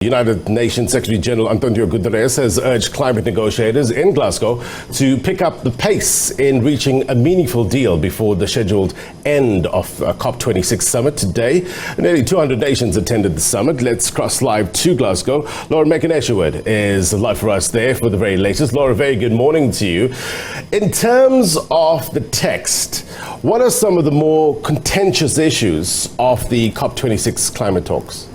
United Nations Secretary General António Guterres has urged climate negotiators in Glasgow to pick up the pace in reaching a meaningful deal before the scheduled end of COP26 summit today. Nearly 200 nations attended the summit. Let's cross live to Glasgow. Laura Makin-Isherwood is live for us there for the very latest. Laura, very good morning to you. In terms of the text, what are some of the more contentious issues of the COP26 climate talks?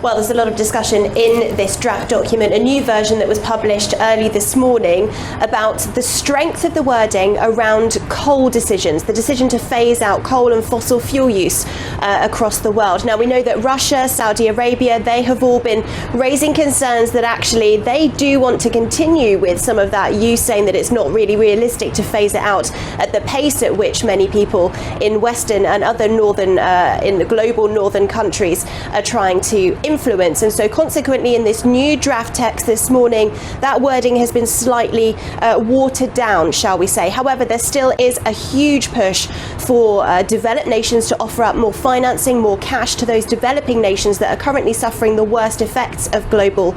Well, there's a lot of discussion in this draft document, a new version that was published early this morning, about the strength of the wording around coal decisions, the decision to phase out coal and fossil fuel use across the world. Now, we know that Russia, Saudi Arabia, they have all been raising concerns that actually they do want to continue with some of that use, saying that it's not really realistic to phase it out at the pace at which many people in Western and other northern, in the global northern countries are trying to influence. And so consequently, in this new draft text this morning, that wording has been slightly watered down, shall we say. However, there still is a huge push for developed nations to offer up more financing, more cash to those developing nations that are currently suffering the worst effects of global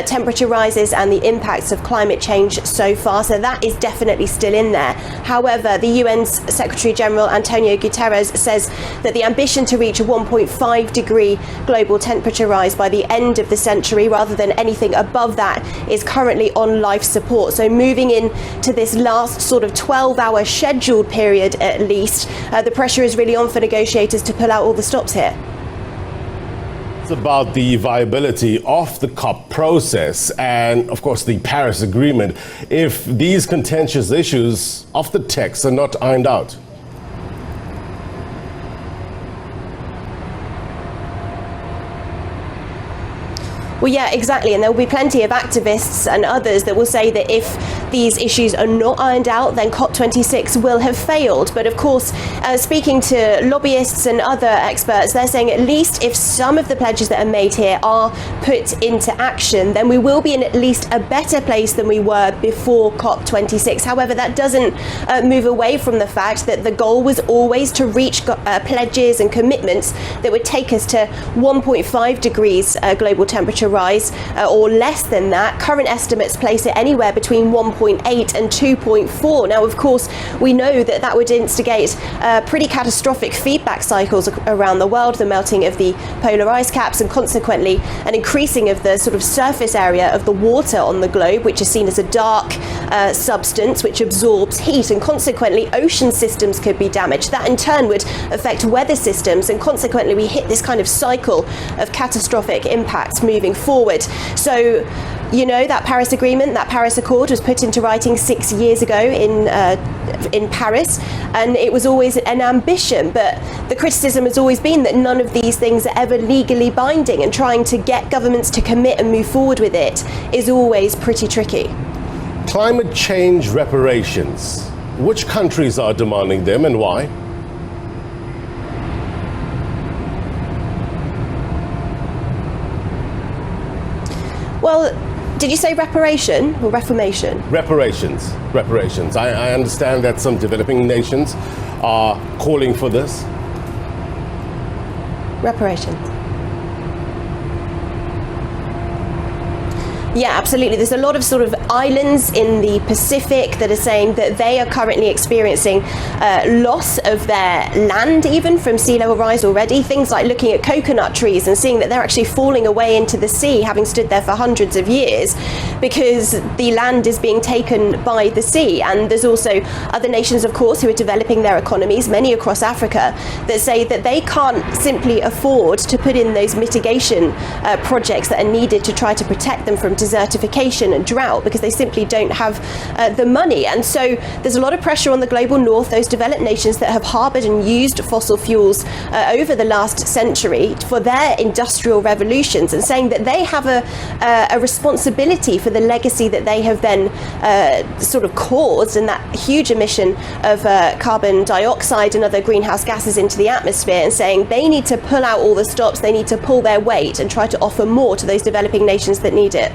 temperature rises and the impacts of climate change so far. So that is definitely still in there. However, the UN's Secretary General António Guterres says that the ambition to reach a 1.5 degree global temperature rise by the end of the century, rather than anything above that, is currently on life support. So moving into this last sort of 12-hour scheduled period at least, the pressure is really on for negotiators to pull out all the stops here. It's about the viability of the COP process and, of course, the Paris Agreement if these contentious issues of the text are not ironed out. Well, yeah, exactly. And there will be plenty of activists and others that will say that if these issues are not ironed out, then COP26 will have failed. But of course, speaking to lobbyists and other experts, they're saying at least if some of the pledges that are made here are put into action, then we will be in at least a better place than we were before COP26. However, that doesn't move away from the fact that the goal was always to reach pledges and commitments that would take us to 1.5 degrees global temperature rise or less than that. Current estimates place it anywhere between 1.8 and 2.4. Now, of course, we know that that would instigate pretty catastrophic feedback cycles around the world, the melting of the polar ice caps, and consequently an increasing of the sort of surface area of the water on the globe, which is seen as a dark substance which absorbs heat, and consequently ocean systems could be damaged. That in turn would affect weather systems, and consequently we hit this kind of cycle of catastrophic impacts moving forward. So, you know, that Paris Agreement, that Paris Accord was put into writing 6 years ago in Paris, and it was always an ambition, but the criticism has always been that none of these things are ever legally binding, and trying to get governments to commit and move forward with it is always pretty tricky. Climate change reparations. Which countries are demanding them and why? Well, did you say reparation or reformation? Reparations. I understand that some developing nations are calling for this. Reparations. Yeah, absolutely. There's a lot of sort of islands in the Pacific that are saying that they are currently experiencing loss of their land, even from sea level rise already. Things like looking at coconut trees and seeing that they're actually falling away into the sea, having stood there for hundreds of years, because the land is being taken by the sea. And there's also other nations, of course, who are developing their economies, many across Africa, that say that they can't simply afford to put in those mitigation projects that are needed to try to protect them from desertification and drought, because they simply don't have the money. And so there's a lot of pressure on the global north, those developed nations that have harboured and used fossil fuels over the last century for their industrial revolutions, and saying that they have a responsibility for the legacy that they have then sort of caused, and that huge emission of carbon dioxide and other greenhouse gases into the atmosphere, and saying they need to pull out all the stops, they need to pull their weight and try to offer more to those developing nations that need it.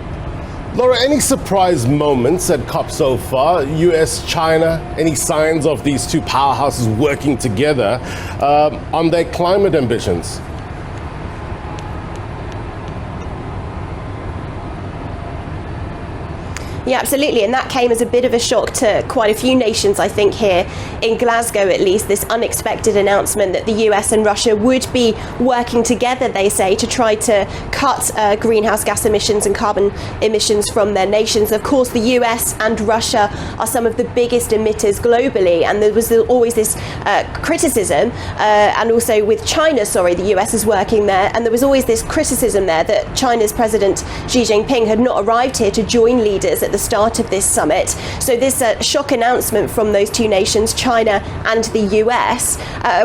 Laura, any surprise moments at COP so far? US, China, any signs of these two powerhouses working together on their climate ambitions? Yeah, absolutely. And that came as a bit of a shock to quite a few nations, I think, here in Glasgow, at least, this unexpected announcement that the US and Russia would be working together, they say, to try to cut greenhouse gas emissions and carbon emissions from their nations. Of course, the US and Russia are some of the biggest emitters globally. And there was always this criticism, and also with China, the US is working there. And there was always this criticism there that China's President Xi Jinping had not arrived here to join leaders at the start of this summit. So this shock announcement from those two nations, China and the US,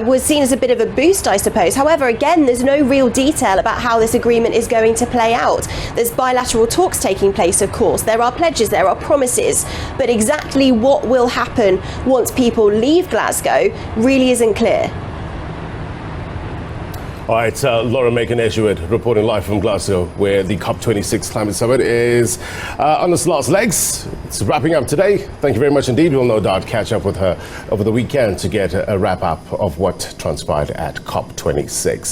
was seen as a bit of a boost, I suppose. However, again, there's no real detail about how this agreement is going to play out. There's bilateral talks taking place, of course. There are pledges, there are promises, but exactly what will happen once people leave Glasgow really isn't clear. All right, Laura Makin-Isherwood reporting live from Glasgow, where the COP26 Climate Summit is on its last legs. It's wrapping up today. Thank you very much indeed. We'll no doubt catch up with her over the weekend to get a wrap up of what transpired at COP26.